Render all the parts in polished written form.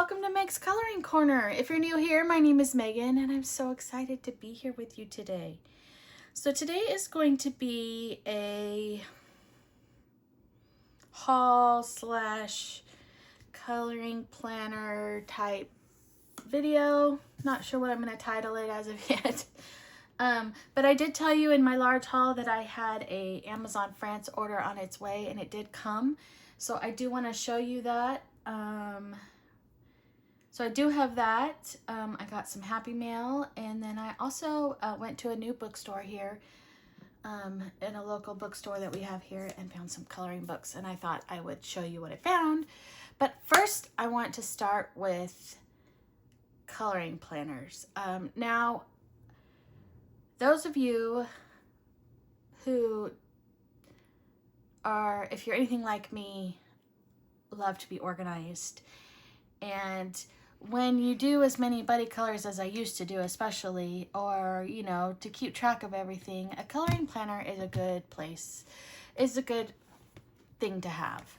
welcome to Meg's Coloring Corner. If you're new here, my name is Megan and I'm so excited to be here with you today. So today is going to be a haul slash coloring planner type video. Not sure what I'm going to title it as of yet. But I did tell you in my large haul that I had a Amazon France order on its way and it did come. So I do want to show you that. So I do have that. I got some Happy Mail, and then I also went to a new bookstore here in a local bookstore that we have here and found some coloring books, and I thought I would show you what I found. But first I want to start with coloring planners. Now, those of you who are, if you're anything like me, love to be organized, and when you do as many buddy colors as I used to do, especially, or, you know, to keep track of everything, a coloring planner is a good place, is a good thing to have.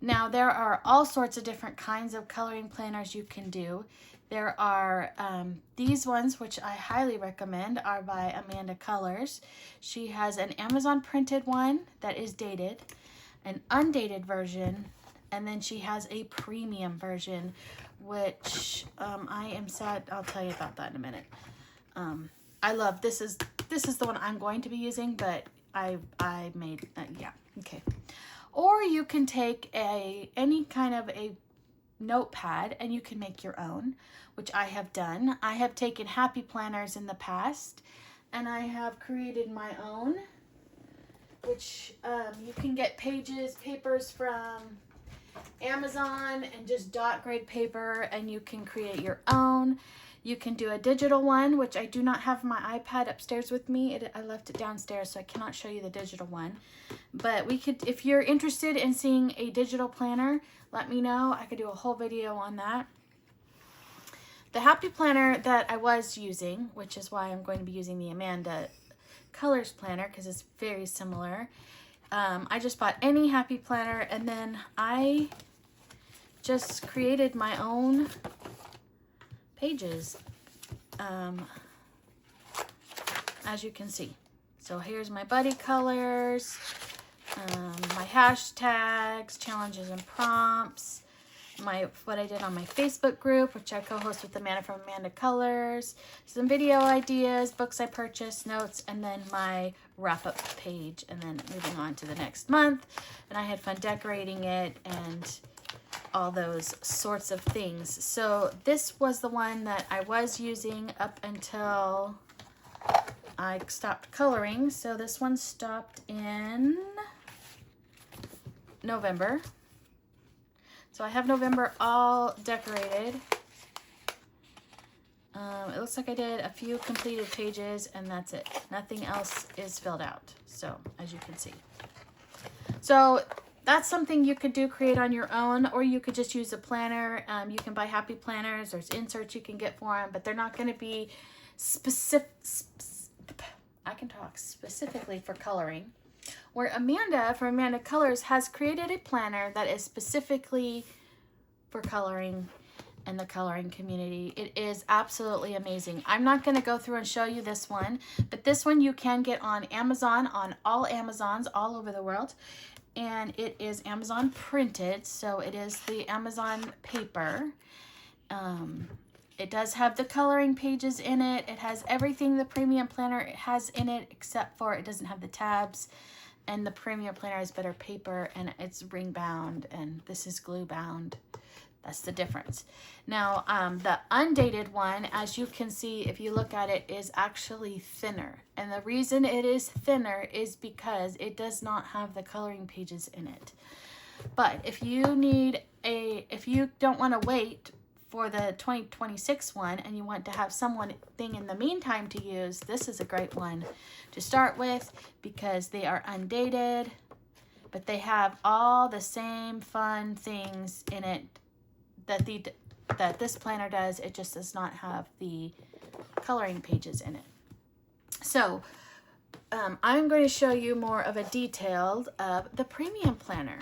Now, there are all sorts of different kinds of coloring planners you can do. There are these ones, which I highly recommend, are by Amanda Colors. She has an Amazon printed one that is dated, an undated version, and then she has a premium version, which I am sad. I'll tell you about that in a minute. I love this is the one I'm going to be using, but I made yeah, okay. Or you can take any kind of a notepad and you can make your own, which I have done. I have taken happy planners in the past and I have created my own, which you can get papers from Amazon and just dot grade paper, and you can create your own. You can do a digital one, which I do not have my iPad upstairs with me. I left it downstairs, so I cannot show you the digital one. But we could, if you're interested in seeing a digital planner, let me know. I could do a whole video on that. The happy planner that I was using, which is why I'm going to be using the Amanda Colors planner because it's very similar. I just bought any happy planner and then I just created my own pages, as you can see. So here's my buddy colors, my hashtags, challenges and prompts, what I did on my Facebook group, which I co-host with Amanda from Amanda Colors, some video ideas, books I purchased, notes, and then my wrap-up page, and then moving on to the next month. And I had fun decorating it and all those sorts of things. So this was the one that I was using up until I stopped coloring. So this one stopped in November. So I have November all decorated. It looks like I did a few completed pages and that's it. Nothing else is filled out. So as you can see. So that's something you could do, create on your own, or you could just use a planner. You can buy happy planners. There's inserts you can get for them, but they're not going to be specifically for coloring. Where Amanda from Amanda Colors has created a planner that is specifically for coloring and the coloring community. It is absolutely amazing. I'm not going to go through and show you this one, but this one you can get on Amazon, on all Amazons all over the world. And it is Amazon printed, so it is the Amazon paper. It does have the coloring pages in it. It has everything the premium planner has in it, except for it doesn't have the tabs. And the premium planner is better paper and it's ring bound, and this is glue bound. That's the difference. Now, the undated one, as you can see, if you look at it, is actually thinner. And the reason it is thinner is because it does not have the coloring pages in it. But if you don't want to wait for the 2026 one and you want to have something in the meantime to use, this is a great one to start with because they are undated, but they have all the same fun things in it that this planner does. It just does not have the coloring pages in it. So I'm going to show you more of a detailed of the premium planner.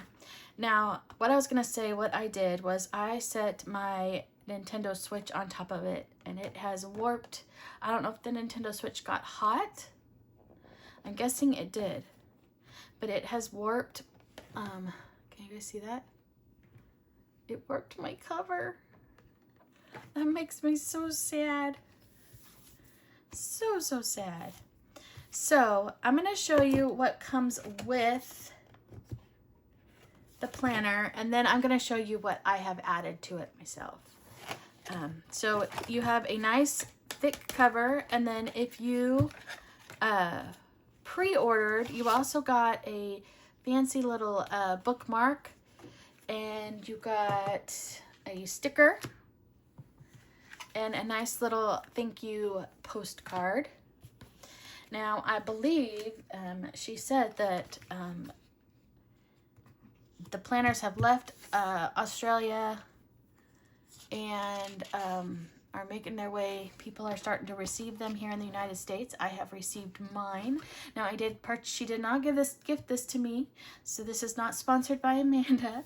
Now, what I was going to say, what I did was I set my Nintendo Switch on top of it, and it has warped. I don't know if the Nintendo Switch got hot. I'm guessing it did, but it has warped. Can you guys see that? It warped my cover. That makes me so sad. So sad. So I'm going to show you what comes with the planner, and then I'm going to show you what I have added to it myself. So you have a nice thick cover, and then if you pre-ordered, you also got a fancy little bookmark, and you got a sticker and a nice little thank you postcard. Now, I believe she said that the planners have left Australia and are making their way. People are starting to receive them here in the United States. I have received mine. Now, she did not gift this to me, so this is not sponsored by Amanda,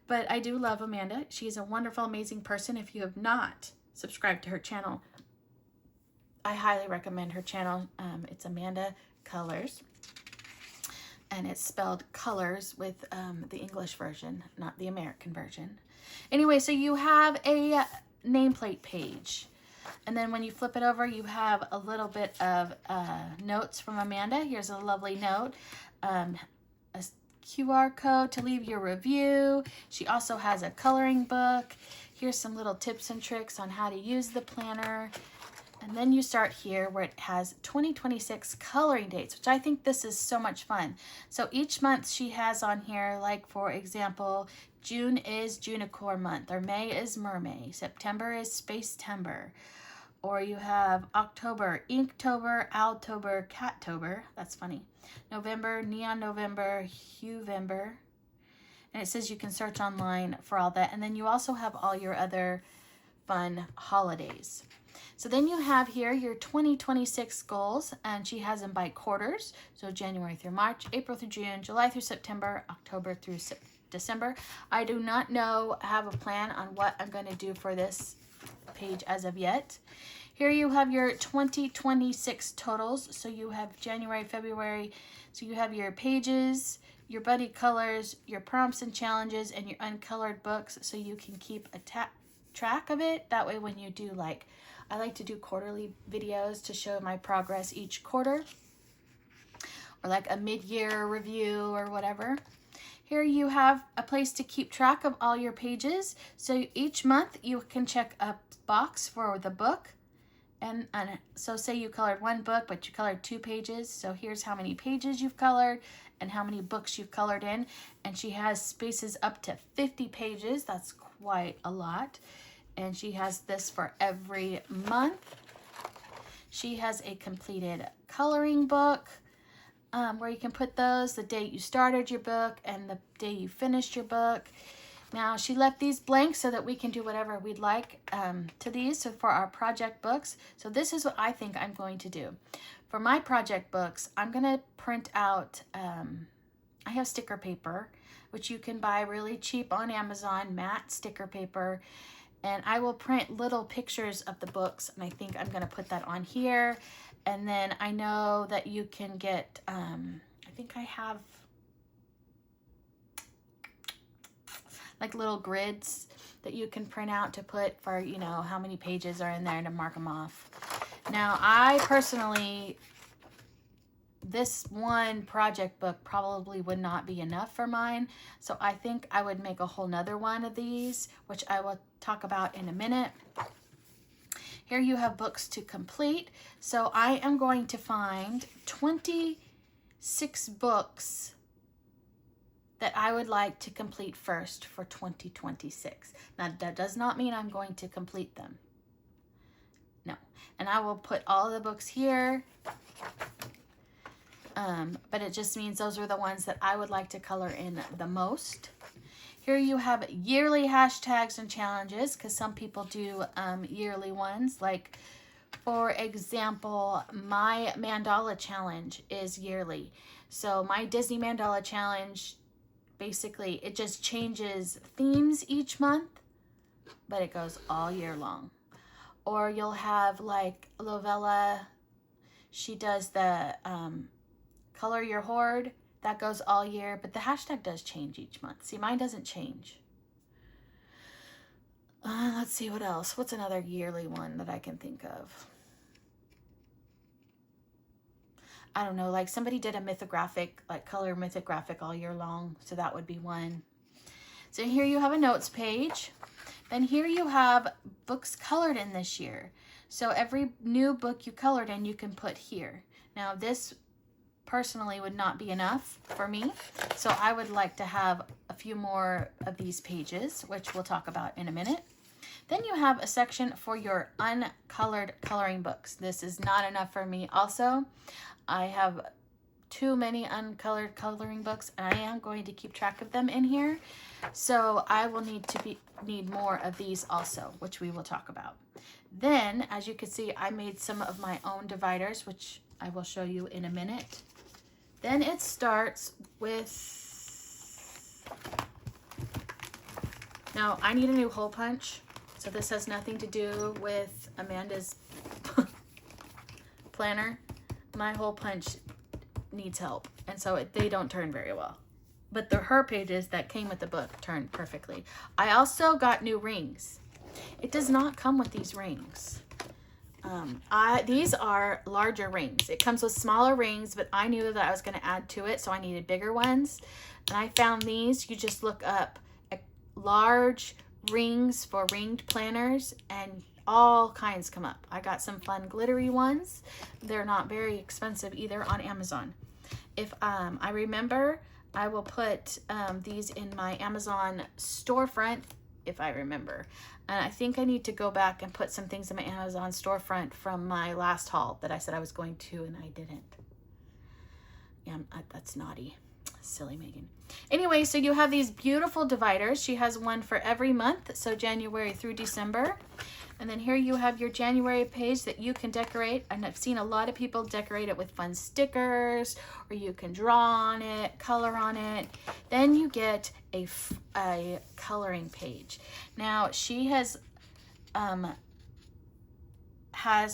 but I do love Amanda. She's a wonderful, amazing person. If you have not subscribed to her channel, I highly recommend her channel. It's Amanda Colors, and it's spelled colors with the English version, not the American version. Anyway, so you have a nameplate page, and then when you flip it over, you have a little bit of notes from Amanda. Here's a lovely note, a QR code to leave your review. She also has a coloring book. Here's some little tips and tricks on how to use the planner. And then you start here where it has 2026 coloring dates, which I think this is so much fun. So each month she has on here, like for example, June is Junicore month, or May is Mermaid, September is Spacetember, or you have October, Inktober, Owltober, Cattober, that's funny, November, Neon November, Huevember, and it says you can search online for all that. And then you also have all your other fun holidays. So then you have here your 2026 goals, and she has them by quarters. So January through March, April through June, July through September, October through December. I do not have a plan on what I'm going to do for this page as of yet. Here you have your 2026 totals. So you have January, February. So you have your pages, your buddy colors, your prompts and challenges, and your uncolored books, so you can keep a track of it. That way when you do, like, I like to do quarterly videos to show my progress each quarter, or like a mid-year review or whatever. Here you have a place to keep track of all your pages. So each month you can check a box for the book. And so say you colored one book, but you colored 2 pages. So here's how many pages you've colored and how many books you've colored in. And she has spaces up to 50 pages. That's quite a lot. And she has this for every month. She has a completed coloring book where you can put those, the date you started your book and the day you finished your book. Now, she left these blank so that we can do whatever we'd like to these. So for our project books, so this is what I think I'm going to do. For my project books, I'm going to print out, I have sticker paper, which you can buy really cheap on Amazon, matte sticker paper. And I will print little pictures of the books, and I think I'm going to put that on here. And then I know that you can get, I think I have like little grids that you can print out to put for, you know, how many pages are in there to mark them off. Now, I personally, this one project book probably would not be enough for mine. So I think I would make a whole nother one of these, which I will talk about in a minute. Here you have books to complete. So I am going to find 26 books that I would like to complete first for 2026. Now, that does not mean I'm going to complete them. No. And I will put all the books here. But it just means those are the ones that I would like to color in the most. Here you have yearly hashtags and challenges, because some people do yearly ones. Like, for example, my mandala challenge is yearly. So my Disney mandala challenge, basically, it just changes themes each month. but it goes all year long. Or you'll have like Lovella, she does the Color Your Hoard. That goes all year, but the hashtag does change each month. See, mine doesn't change. Let's see what else. What's another yearly one that I can think of? I don't know, like somebody did a mythographic, like color mythographic all year long. So that would be one. So here you have a notes page. Then here you have books colored in this year. So every new book you colored in, you can put here. Now this personally would not be enough for me. So I would like to have a few more of these pages, which we'll talk about in a minute. Then you have a section for your uncolored coloring books. This is not enough for me also. I have too many uncolored coloring books, and I am going to keep track of them in here. So I will need more of these also, which we will talk about. Then, as you can see, I made some of my own dividers, which I will show you in a minute. Then it starts with, now I need a new hole punch. So this has nothing to do with Amanda's planner. My hole punch needs help. And so they don't turn very well. But her pages that came with the book turned perfectly. I also got new rings. It does not come with these rings. These are larger rings. It comes with smaller rings, but I knew that I was going to add to it, so I needed bigger ones. And I found these. You just look up large rings for ringed planners, and all kinds come up. I got some fun glittery ones. They're not very expensive either on Amazon. If I remember, I will put these in my Amazon storefront if I remember. And I think I need to go back and put some things in my Amazon storefront from my last haul that I said I was going to, and I didn't. Yeah, that's naughty. Silly Megan. Anyway, so you have these beautiful dividers. She has one for every month, so January through December. And then here you have your January page that you can decorate. And I've seen a lot of people decorate it with fun stickers, or you can draw on it, color on it. Then you get a coloring page. Now, she has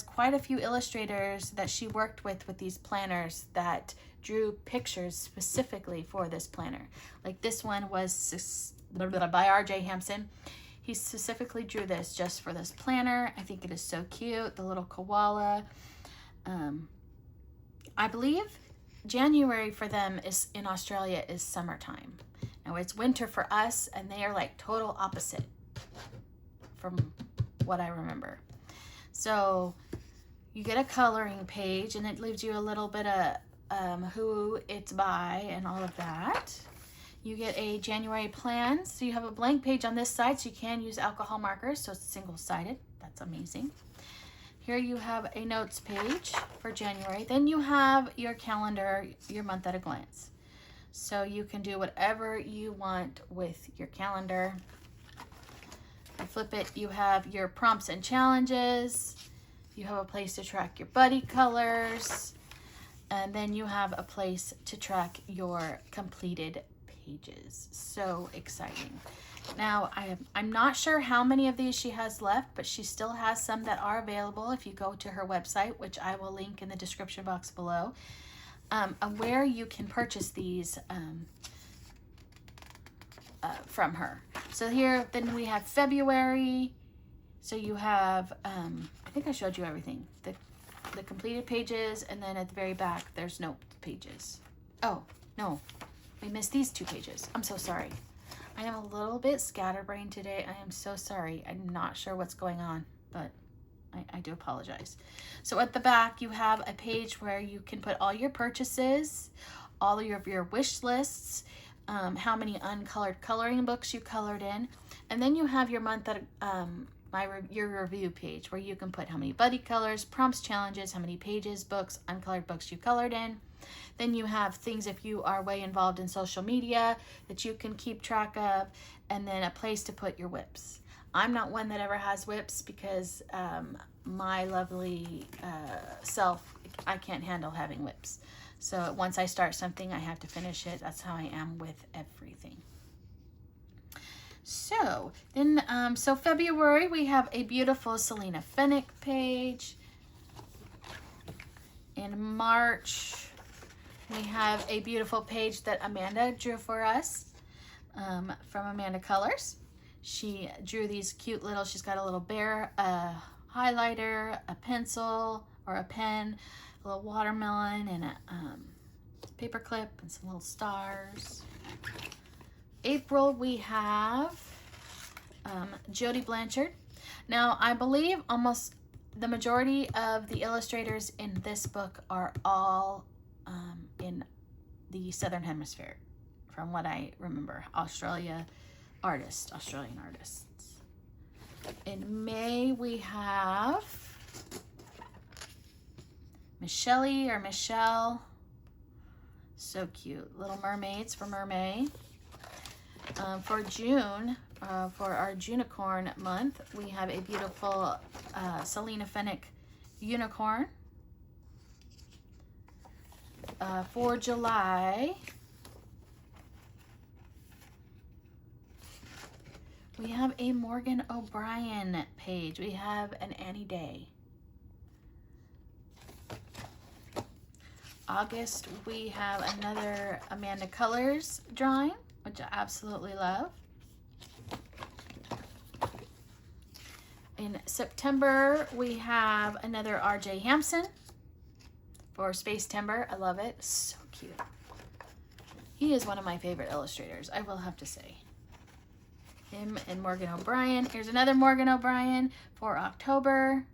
quite a few illustrators that she worked with these planners that drew pictures specifically for this planner. Like this one was by R.J. Hampson. He specifically drew this just for this planner. I think it is so cute, the little koala. I believe January for them is in Australia is summertime. Now it's winter for us, and they are like total opposite from what I remember. So you get a coloring page, and it leaves you a little bit of who it's by and all of that. You get a January plan. So you have a blank page on this side, so you can use alcohol markers, so it's single-sided. That's amazing. Here you have a notes page for January. Then you have your calendar, your month at a glance. So you can do whatever you want with your calendar. You flip it, you have your prompts and challenges. You have a place to track your buddy colors. And then you have a place to track your completed pages. So exciting. Now, I'm not sure how many of these she has left, but she still has some that are available if you go to her website, which I will link in the description box below, where you can purchase these from her. So here, then we have February. So you have, I think I showed you everything. The completed pages, and then at the very back, there's note pages. Oh, no, we missed these two pages. I'm so sorry. I am a little bit scatterbrained today. I am so sorry. I'm not sure what's going on, but I do apologize. So at the back, you have a page where you can put all your purchases, all of your wish lists, how many uncolored coloring books you colored in, and then you have your month at your review page where you can put how many buddy colors, prompts, challenges, how many pages, books, uncolored books you colored in. Then you have things if you are way involved in social media that you can keep track of, and then a place to put your whips. I'm not one that ever has whips because my lovely self, I can't handle having whips. So once I start something, I have to finish it. That's how I am with everything. So then, so February, we have a beautiful Selena Fennick page. In March, we have a beautiful page that Amanda drew for us from Amanda Colors. She drew these cute little, she's got a little bear, a highlighter, a pencil or a pen, a little watermelon, and a paper clip and some little stars. April, we have Jody Blanchard. Now, I believe almost the majority of the illustrators in this book are all in the Southern Hemisphere, from what I remember. Australian artists. In May, we have Michelle. So cute. Little Mermaids for Mermaid. For June, for our Junicorn month, we have a beautiful Selena Fennick unicorn. For July, we have a Morgan O'Brien page. We have an Annie Day. August, we have another Amanda Colors drawing, which I absolutely love. In September, we have another R.J. Hampson for Space Timber. I love it. So cute. He is one of my favorite illustrators, I will have to say. Him and Morgan O'Brien. Here's another Morgan O'Brien for October.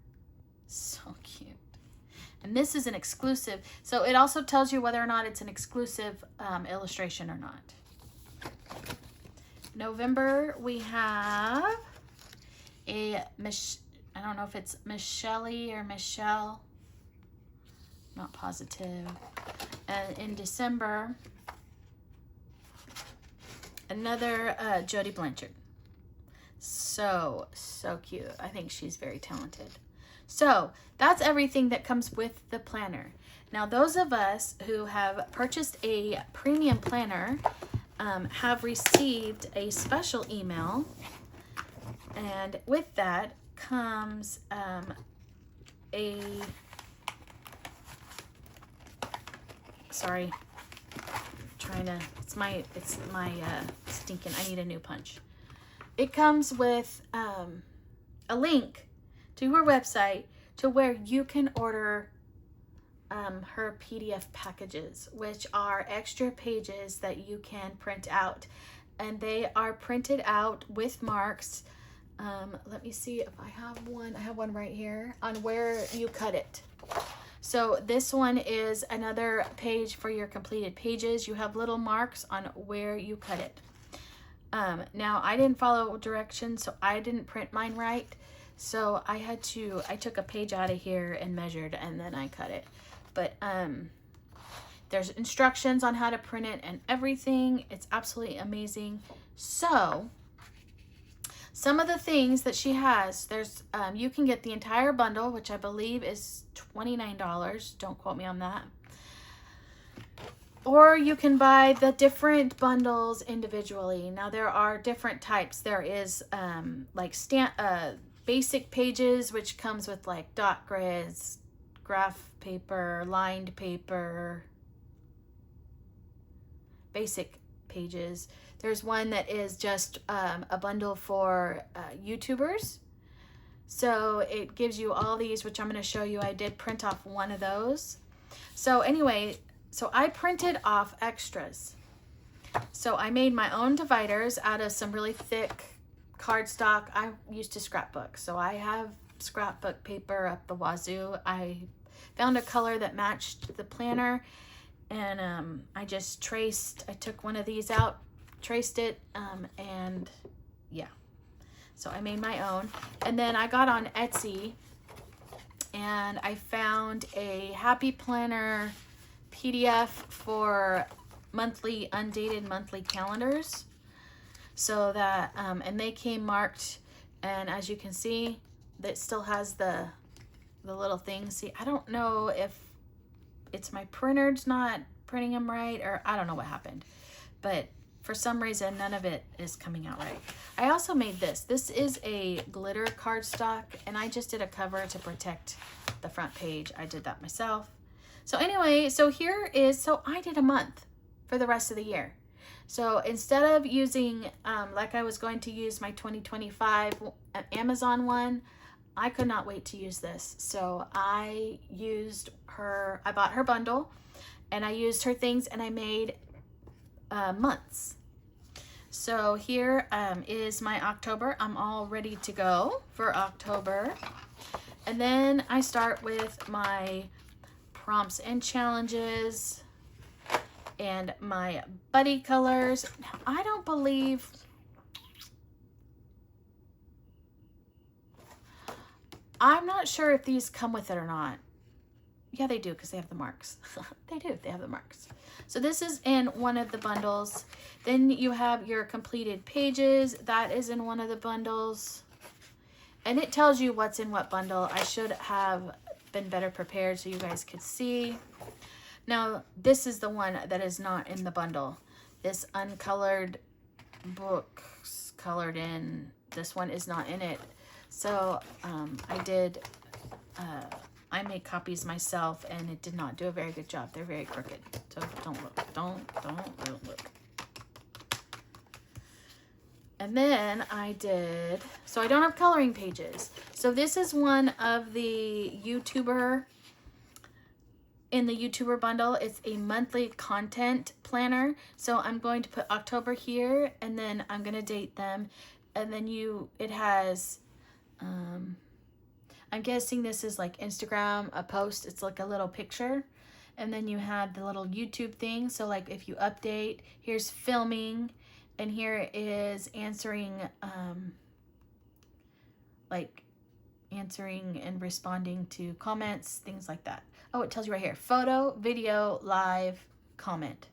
So cute. And this is an exclusive. So it also tells you whether or not it's an exclusive illustration or not. November, we have a, I don't know if it's Michelle or Michelle. Not positive. And in December, another Jody Blanchard. So cute. I think she's very talented. So that's everything that comes with the planner. Now, those of us who have purchased a premium planner have received a special email, and with that comes sorry, it's my stinking, I need a new punch. It comes with a link to her website to where you can order her PDF packages, which are extra pages that you can print out, and they are printed out with marks. Let me see if I have one. I have one right here on where you cut it. So this one is another page for your completed pages. You have little marks on where you cut it. Now, I didn't follow directions, so I didn't print mine right. So I took a page out of here and measured, and then I cut it. But there's instructions on how to print it and everything. It's absolutely amazing. So some of the things that she has, there's you can get the entire bundle, which I believe is $29. Don't quote me on that. Or you can buy the different bundles individually. Now, there are different types. There is like basic pages, which comes with like dot grids, graph paper, lined paper, basic pages. There's one that is just a bundle for YouTubers. So it gives you all these, which I'm going to show you. I did print off one of those. So anyway, so I printed off extras. So I made my own dividers out of some really thick cardstock. I used to scrapbook, so I have scrapbook paper up the wazoo. I found a color that matched the planner, and I took one of these out, traced it, and yeah. So I made my own. And then I got on Etsy, and I found a Happy Planner PDF for monthly, undated monthly calendars. So that, and they came marked, and as you can see, that still has the little things. See, I don't know if it's my printer's not printing them right, or I don't know what happened, but for some reason, none of it is coming out right. I also made this. This is a glitter cardstock, and I just did a cover to protect the front page. I did that myself. So anyway, so here is, so I did a month for the rest of the year. So instead of using, like I was going to use my 2025 Amazon one, I could not wait to use this. So I used her, I bought her bundle, and I used her things, and I made months. So here is my October. I'm all ready to go for October. And then I start with my prompts and challenges and my buddy colors. Now, I don't believe, I'm not sure if these come with it or not. Yeah, they do, because they have the marks. They do, they have the marks. So this is in one of the bundles. Then you have your completed pages. That is in one of the bundles. And it tells you what's in what bundle. I should have been better prepared so you guys could see. Now, this is the one that is not in the bundle. This uncolored books colored in. This one is not in it. So I made copies myself, and it did not do a very good job. They're very crooked. So don't look. Don't look. And then I did, so I don't have coloring pages. So this is one of the YouTuber, in the YouTuber bundle. It's a monthly content planner. So I'm going to put October here, and then I'm going to date them. And then it has, I'm guessing this is like Instagram, a post. It's like a little picture. And then you have the little YouTube thing. So like if you update, here's filming, and here is answering, like answering and responding to comments, things like that. Oh, it tells you right here, photo, video, live, comment.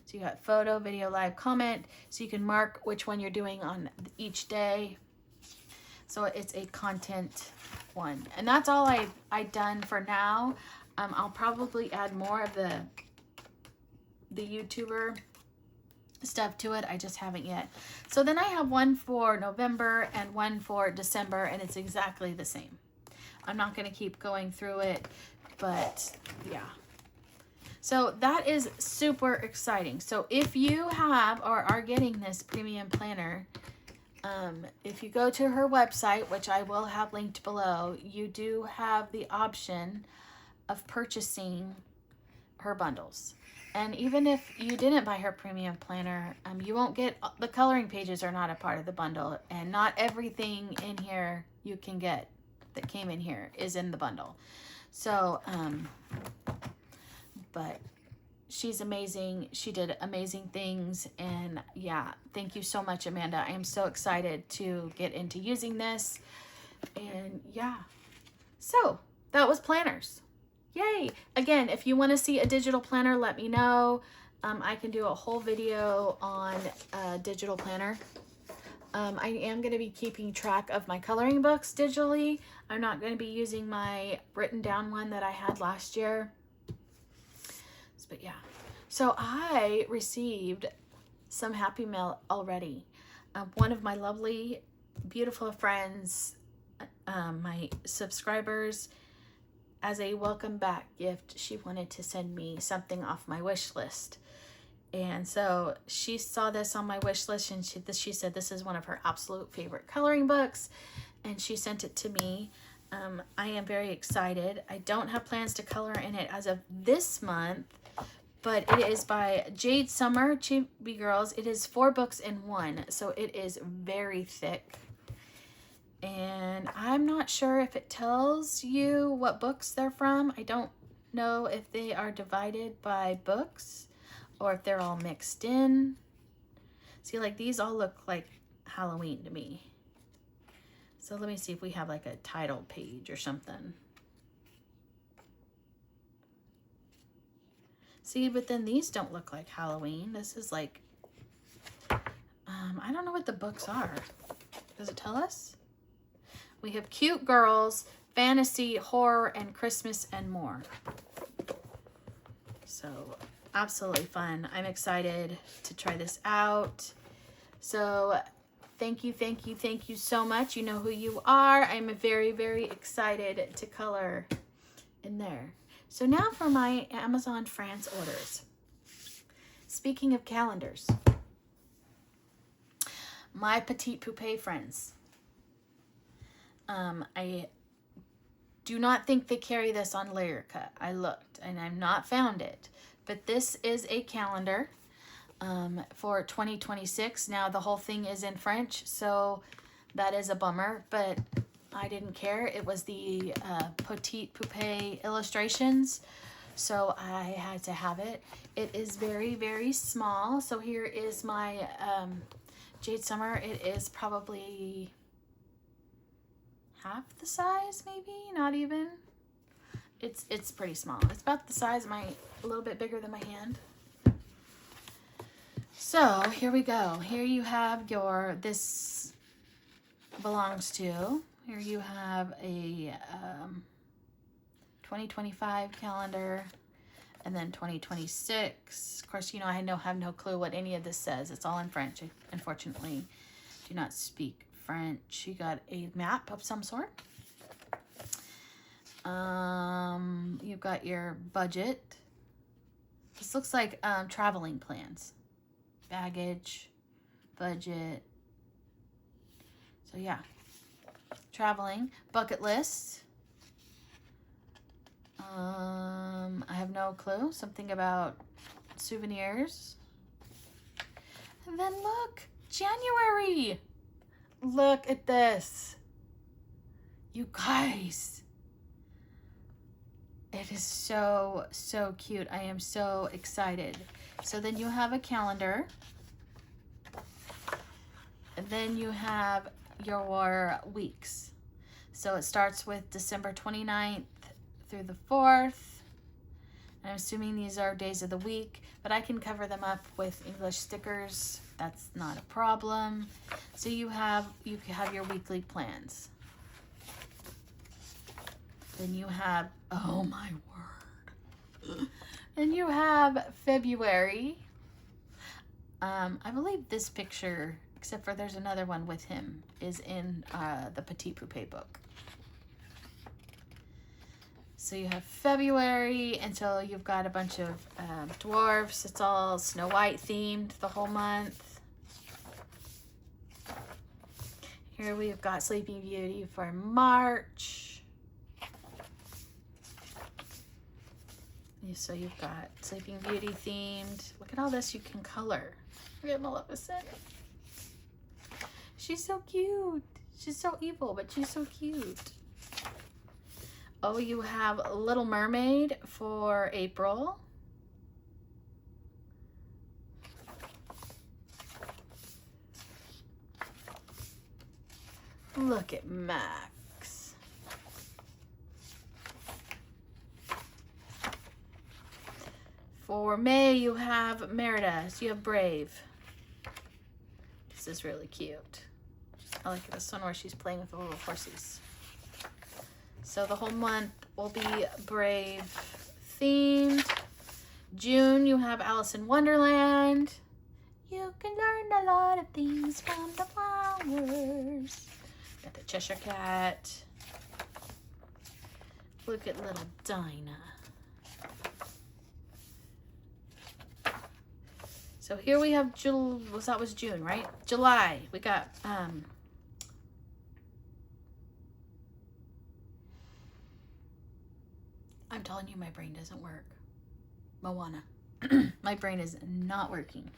So you got photo, video, live, comment. So you can mark which one you're doing on each day. So it's a content one. And that's all I've done for now. I'll probably add more of the YouTuber stuff to it. I just haven't yet. So then I have one for November and one for December, and it's exactly the same. I'm not going to keep going through it, but yeah. So that is super exciting. So if you have or are getting this premium planner, if you go to her website, which I will have linked below, you do have the option of purchasing her bundles. And even if you didn't buy her premium planner, you won't get, the coloring pages are not a part of the bundle, and not everything in here you can get that came in here is in the bundle. So, but she's amazing. She did amazing things. And yeah, thank you so much, Amanda. I am so excited to get into using this. And yeah, so that was planners. Yay. Again, if you want to see a digital planner, let me know. I can do a whole video on a digital planner. I am going to be keeping track of my coloring books digitally. I'm not going to be using my written down one that I had last year. But yeah, so I received some Happy Mail already. One of my lovely, beautiful friends, my subscribers, as a welcome back gift, she wanted to send me something off my wish list. And so she saw this on my wish list, and she said this is one of her absolute favorite coloring books, and she sent it to me. I am very excited. I don't have plans to color in it as of this month, but it is by Jade Summer, Chibi Girls. It is 4 books in one, so it is very thick. And I'm not sure if it tells you what books they're from. I don't know if they are divided by books or if they're all mixed in. See, like these all look like Halloween to me. So let me see if we have like a title page or something. See, but then these don't look like Halloween. This is like, I don't know what the books are. Does it tell us? We have Cute Girls, Fantasy, Horror, and Christmas and More. So absolutely fun. I'm excited to try this out. So thank you, thank you, thank you so much. You know who you are. I'm very, very excited to color in there. So now for my Amazon France orders. Speaking of calendars, my Petite Poupée friends. I do not think they carry this on LIreka. I looked and I've not found it. But this is a calendar for 2026. Now the whole thing is in French, so that is a bummer, but I didn't care. It was the Petite Poupée illustrations, so I had to have it. It is very, very small. So here is my Jade Summer. It is probably half the size, maybe, not even. It's pretty small. It's about the size of a little bit bigger than my hand. So here we go. Here you have this belongs to. Here you have a 2025 calendar, and then 2026. Of course, you know, I have no clue what any of this says. It's all in French. I, unfortunately, do not speak French. You got a map of some sort. You've got your budget. This looks like traveling plans. Baggage, budget. So yeah, traveling, bucket list. I have no clue. Something about souvenirs. And then look, January. Look at this. You guys. It is so, so cute. I am so excited. So then you have a calendar. And then you have your weeks. So it starts with December 29th through the 4th. And I'm assuming these are days of the week, but I can cover them up with English stickers. That's not a problem. So you have your weekly plans. Then you have, oh my word. Then you have February. I believe this picture, except for there's another one with him, is in the Petite Poupée book. So you have February until you've got a bunch of dwarfs. It's all Snow White themed the whole month. Here we've got Sleeping Beauty for March. So you've got Sleeping Beauty themed. Look at all this you can color. Look at Maleficent. She's so cute. She's so evil, but she's so cute. Oh, you have Little Mermaid for April. Look at Max. For May, you have Merida. So you have Brave. This is really cute. I like this one where she's playing with the little horses. So the whole month will be Brave themed. June, you have Alice in Wonderland. You can learn a lot of things from the flowers. Got the Cheshire Cat. Look at little Dinah. So here we have that was June, right? July. We got I'm telling you, my brain doesn't work. Moana. My brain is not working.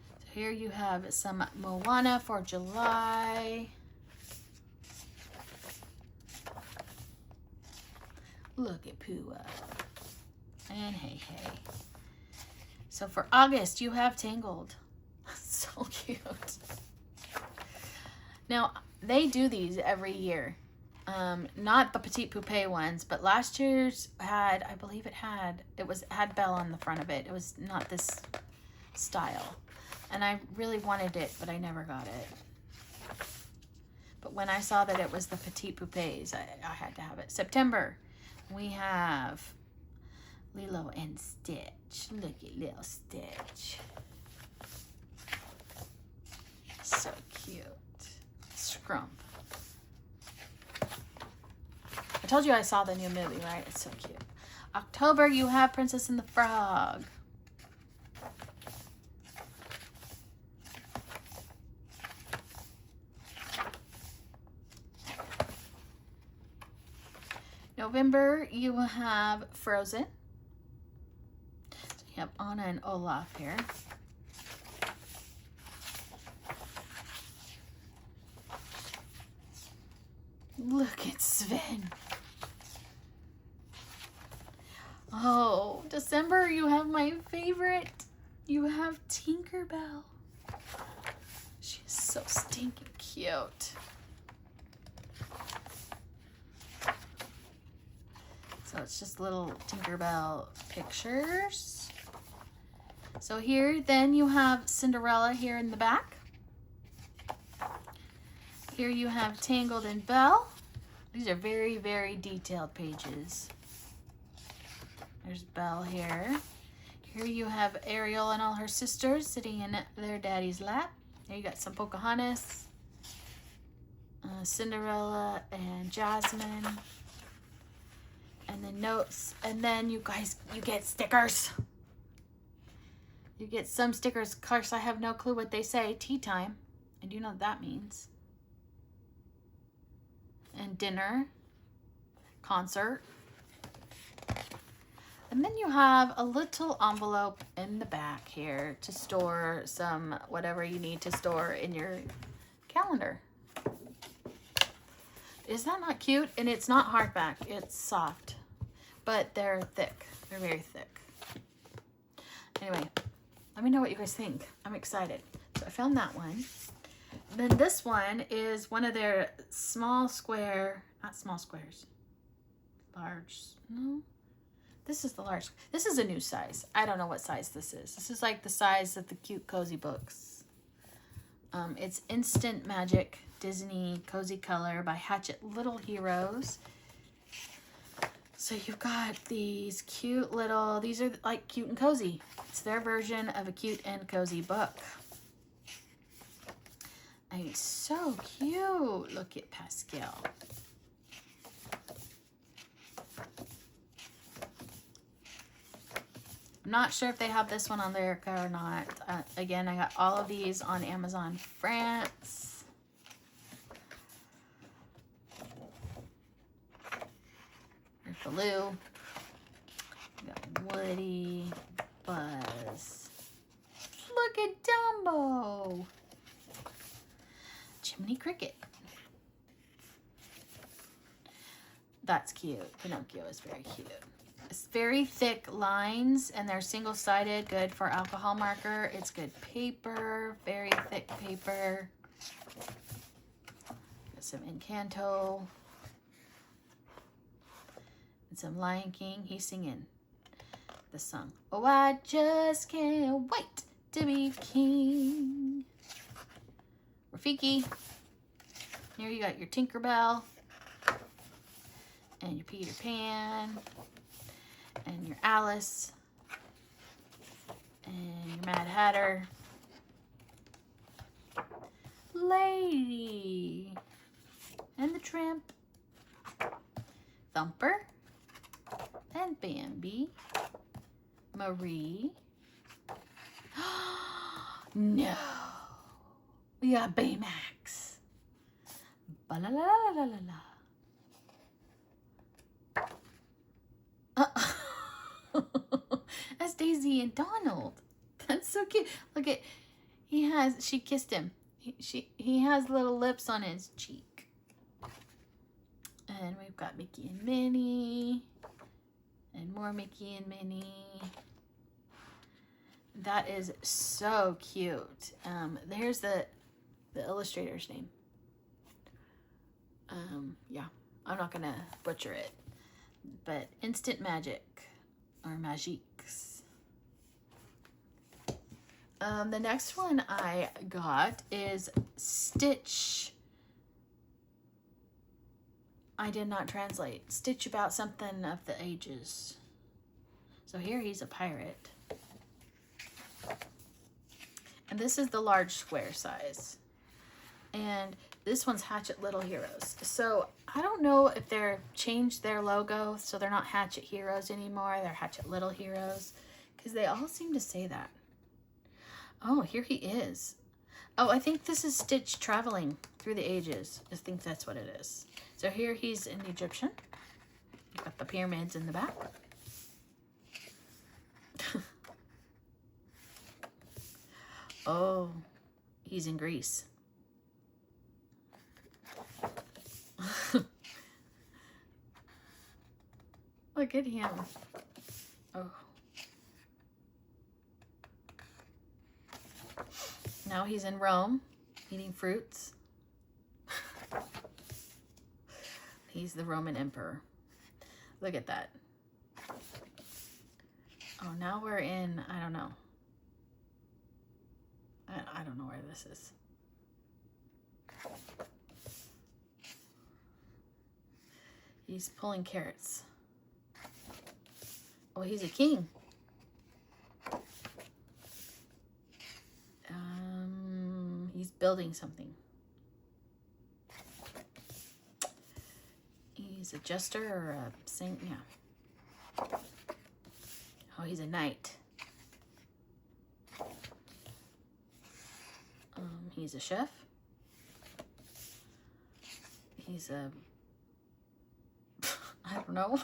So here you have some Moana for July. Look at Pua. And Hey Hey. So for August, you have Tangled. So cute. Now, they do these every year. Not the Petite Poupée ones, but last year's had, I believe it had Belle on the front of it. It was not this style. And I really wanted it, but I never got it. But when I saw that it was the Petite Poupées, I had to have it. September, we have Lilo and Stitch. Look at little Stitch. So cute. Scrump. I told you I saw the new movie, right? It's so cute. October, you have Princess and the Frog. November, you will have Frozen. So you have Anna and Olaf here. Look at Sven. Oh, December, you have my favorite. You have Tinkerbell. She's so stinking cute. So it's just little Tinkerbell pictures. So here, then you have Cinderella here in the back. Here you have Tangled and Belle. These are very, very detailed pages. There's Belle here. Here you have Ariel and all her sisters sitting in their daddy's lap. There you got some Pocahontas, Cinderella and Jasmine. And then notes. And then you guys, you get stickers. You get some stickers. Of course, I have no clue what they say. Tea time. I do know what that means. And dinner, concert. And then you have a little envelope in the back here to store some whatever you need to store in your calendar. Is that not cute? And it's not hardback, it's soft, but they're thick. They're very thick. Anyway, let me know what you guys think. I'm excited. So I found that one. Then this one is one of their small square, not small squares, large, no, this is the large, this is a new size. I don't know what size this is. This is like the size of the cute cozy books. It's Instant Magic Disney Cozy Color by Hatchet Little Heroes. So you've got these cute little, these are like cute and cozy. It's their version of a cute and cozy book. And it's so cute. Look at Pascal. I'm not sure if they have this one on LIreka or not. Again, I got all of these on Amazon France. There's Baloo. We got Woody, Buzz. Look at Dumbo. Jiminy Cricket. That's cute. Pinocchio is very cute. It's very thick lines and they're single-sided, good for alcohol marker. It's good paper, very thick paper. Got some Encanto. And some Lion King. He's singing the song. Oh, I just can't wait to be king. Rafiki. Here you got your Tinkerbell and your Peter Pan and your Alice and your Mad Hatter. Lady and the Tramp. Thumper and Bambi. Marie. No. We got Baymax. Ba-la-la-la-la-la-la. That's Daisy and Donald. That's so cute. Look at, she kissed him. He has little lips on his cheek. And we've got Mickey and Minnie. And more Mickey and Minnie. That is so cute. There's the illustrator's name. Yeah, I'm not gonna butcher it. But Instant Magic, or Magiques. The next one I got is Stitch. I did not translate. Stitch About Something of the Ages. So here he's a pirate. And this is the large square size. And this one's Hatchet Little Heroes. So I don't know if they're changed their logo, so they're not Hatchet Heroes anymore. They're Hatchet Little Heroes, because they all seem to say that. Oh, here he is. Oh, I think this is Stitch traveling through the ages. I think that's what it is. So here he's an Egyptian. You've got the pyramids in the back. Oh, he's in Greece. Look at him. Oh. Now he's in Rome, eating fruits. He's the Roman emperor. Look at that. Oh, now we're in, I don't know. I don't know where this is. He's pulling carrots. Oh, he's a king. He's building something. He's a jester or a saint, yeah. Oh, he's a knight. He's a chef. He's a, I don't know.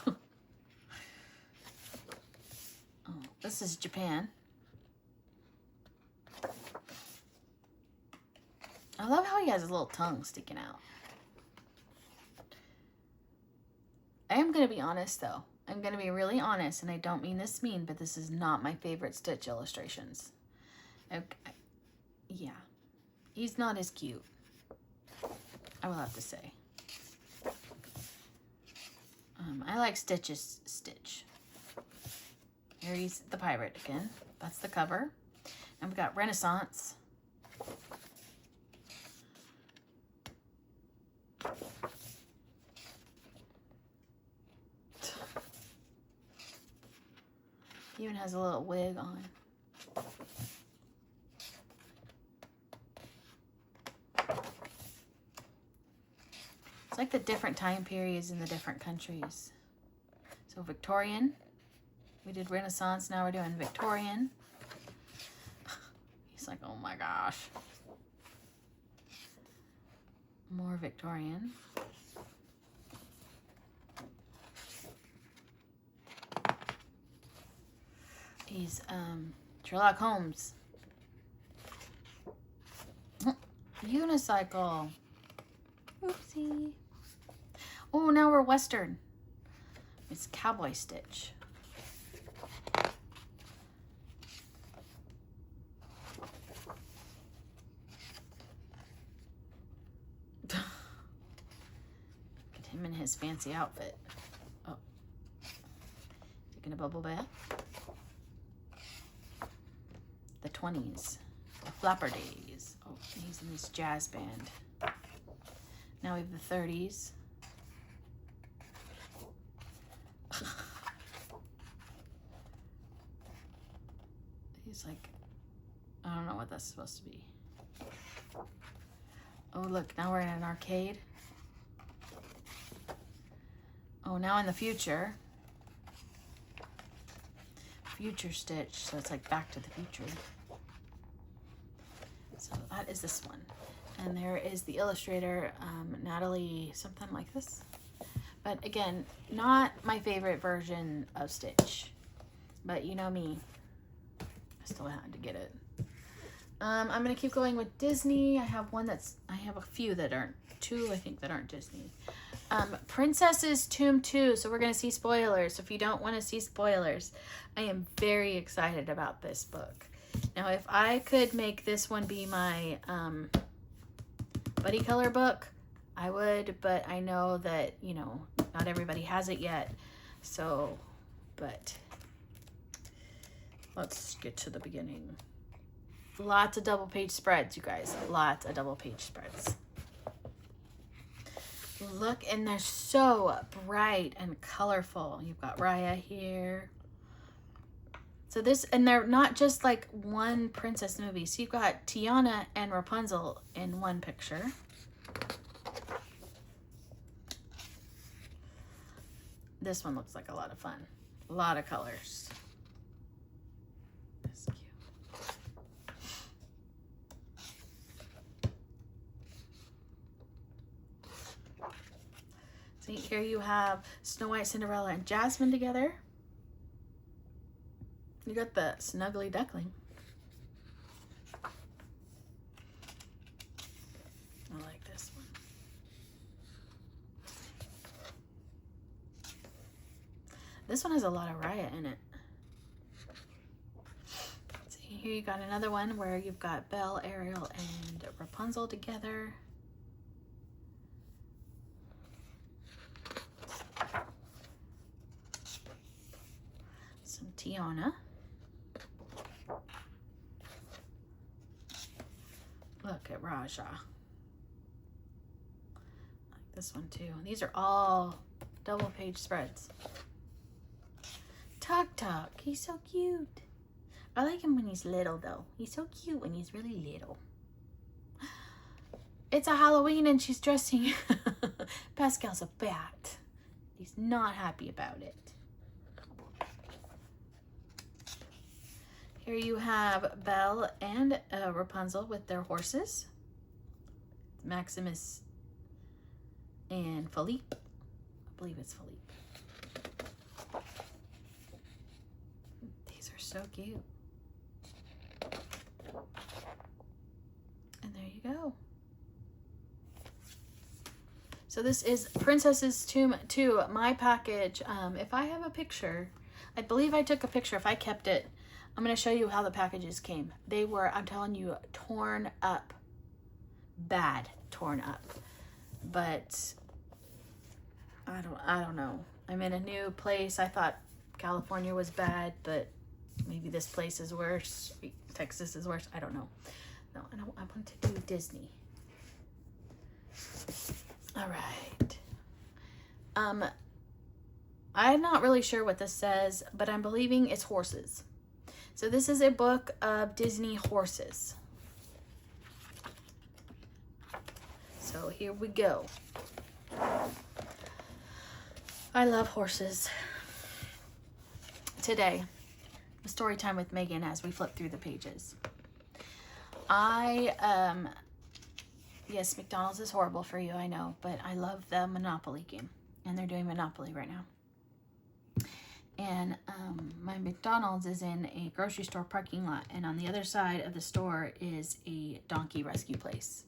Oh, this is Japan. I love how he has his little tongue sticking out. I am going to be honest, though. I'm going to be really honest, and I don't mean this mean, but this is not my favorite Stitch illustrations. Okay. Yeah. He's not as cute, I will have to say. I like Stitch's Stitch. Here he's the pirate again. That's the cover. And we've got Renaissance. He even has a little wig on. It's like the different time periods in the different countries. So Victorian. We did Renaissance, now we're doing Victorian. He's like, oh my gosh. More Victorian. He's Sherlock Holmes. Unicycle. Oopsie. Oh, now we're Western. It's Cowboy Stitch. Get him in his fancy outfit. Oh. Taking a bubble bath. The 20s. The Flapper Days. Oh, he's in this jazz band. Now we have the 30s. He's like, I don't know what that's supposed to be. Oh, look, now we're in an arcade. Oh, now in the future. Future Stitch, so it's like Back to the Future. So that is this one. And there is the illustrator, Natalie, something like this. But again, not my favorite version of Stitch. But you know me, I still had to get it. I'm gonna keep going with Disney. I have a few that aren't, two I think that aren't Disney. Princess's Tomb 2, so we're gonna see spoilers. So if you don't wanna see spoilers, I am very excited about this book. Now, if I could make this one be my buddy color book, I would, but I know that, you know, not everybody has it yet. So, but let's get to the beginning. Lots of double page spreads, you guys. Lots of double page spreads. Look, and they're so bright and colorful. You've got Raya here. So this, and they're not just like one princess movie. So you've got Tiana and Rapunzel in one picture. This one looks like a lot of fun. A lot of colors. That's cute. See, here you have Snow White, Cinderella, and Jasmine together. You got the snuggly duckling. I like this one. This one has a lot of Raya in it. See, here you got another one where you've got Belle, Ariel, and Rapunzel together. Some Tiana. Look at Raja. I like this one too. And these are all double page spreads. Tuk Tuk, he's so cute. I like him when he's little though. He's so cute when he's really little. It's a Halloween and she's dressing. Pascal's a bat. He's not happy about it. Here you have Belle and Rapunzel with their horses. Maximus and Philippe. I believe it's Philippe. These are so cute. And there you go. So this is Princess's Tomb 2, my package. If I have a picture, I believe I took a picture. If I kept it, I'm going to show you how the packages came. They were, I'm telling you, torn up. Bad torn up. But I don't know. I'm in a new place. I thought California was bad, but maybe this place is worse. Texas is worse. I don't know. No, I want to do Disney. All right. I'm not really sure what this says, but I'm believing it's horses. So this is a book of Disney horses. So here we go. I love horses. Today, a story time with Megan as we flip through the pages. Yes, McDonald's is horrible for you, I know, but I love the Monopoly game, and they're doing Monopoly right now. And my McDonald's is in a grocery store parking lot, and on the other side of the store is a donkey rescue place.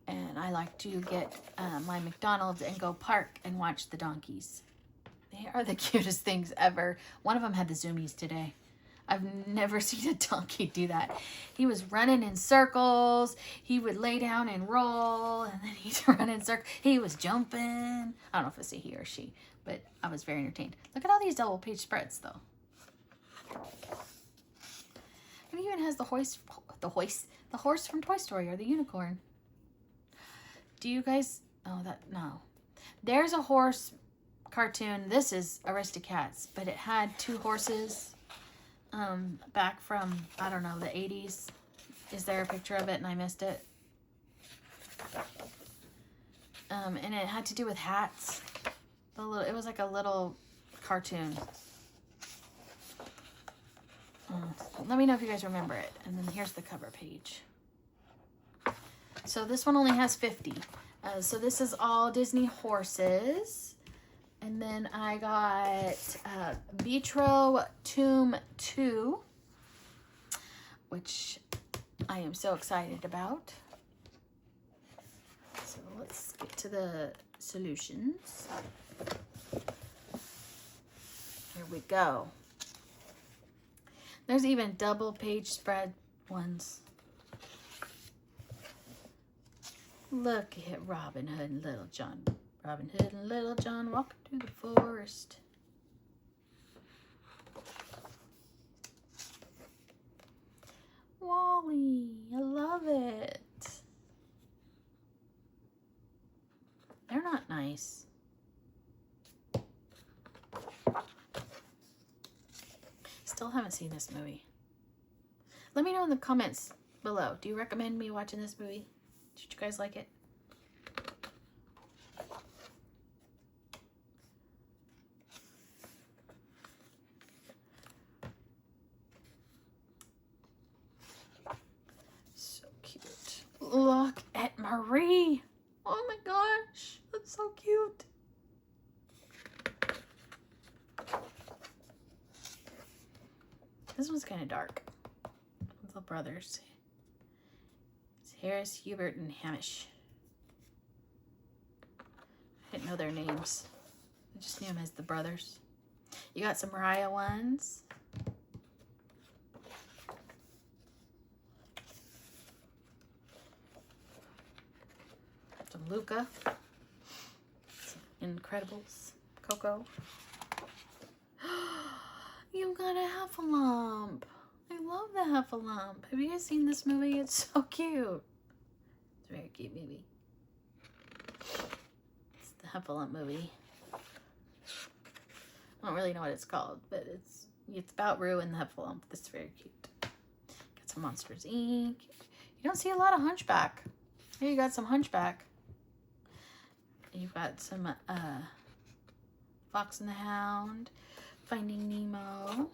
And I like to get my McDonald's and go park and watch the donkeys. They are the cutest things ever. One of them had the zoomies today. I've never seen a donkey do that. He was running in circles. He would lay down and roll, and then he'd run in circles. He was jumping. I don't know if it's a he or she, but I was very entertained. Look at all these double page spreads, though. It even has the horse from Toy Story, or the unicorn. Do you guys? Oh, no. There's a horse cartoon. This is Aristocats, but it had two horses. Back from, I don't know, the 80s. Is there a picture of it and I missed it? And it had to do with hats. It was like a little cartoon. Let me know if you guys remember it. And then here's the cover page. So this one only has 50. So this is all Disney horses. And then I got Vitro Tomb 2, which I am so excited about. So let's get to the solutions. Here we go. There's even double page spread ones. Look at Robin Hood and Little John. Robin Hood and Little John walking through the forest. Wally, I love it. They're not nice. Still still haven't seen this movie. Let me know in the comments below. Do you recommend me watching this movie? Did you guys like it? So cute. Look at Marie. Oh my gosh. That's so cute. This one's kind of dark. The brothers. It's Harris, Hubert, and Hamish. I didn't know their names. I just knew them as the brothers. You got some Mariah ones. Some Luca. Some Incredibles. Coco. You got a Heffalump. I love the Heffalump. Have you guys seen this movie? It's so cute. It's a very cute movie. It's the Heffalump movie. I don't really know what it's called, but it's about Rue and the Heffalump. This is very cute. Got some Monsters Inc. You don't see a lot of Hunchback. Here you got some Hunchback. You've got some Fox and the Hound. Finding Nemo.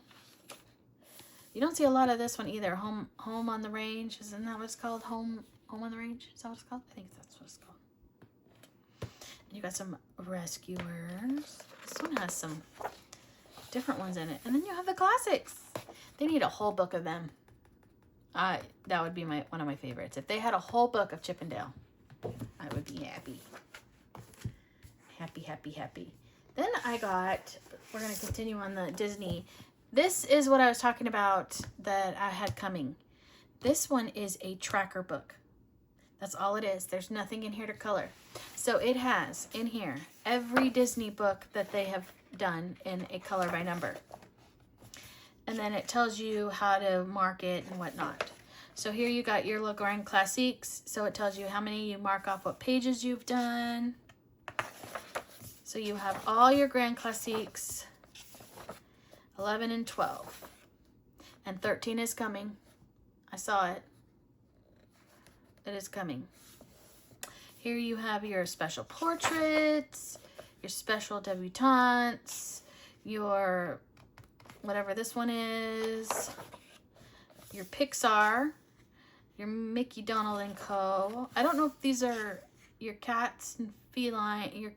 You don't see a lot of this one either. Home on the Range. Isn't that what it's called? Home on the Range? Is that what it's called? I think that's what it's called. And you got some Rescuers. This one has some different ones in it. And then you have the classics. They need a whole book of them. That would be one of my favorites. If they had a whole book of Chip 'n Dale, I would be happy. Happy, happy, happy. Then we're going to continue on the Disney. This is what I was talking about that I had coming. This one is a tracker book. That's all it is. There's nothing in here to color. So it has in here every Disney book that they have done in a color by number. And then it tells you how to mark it and whatnot. So here you got your Le Grand Classiques. So it tells you how many you mark off, what pages you've done. So you have all your Grand Classiques, 11 and 12. And 13 is coming. I saw it. It is coming. Here you have your special portraits, your special debutantes, your whatever this one is, your Pixar, your Mickey, Donald, and Co. I don't know if these are your cats and feline, your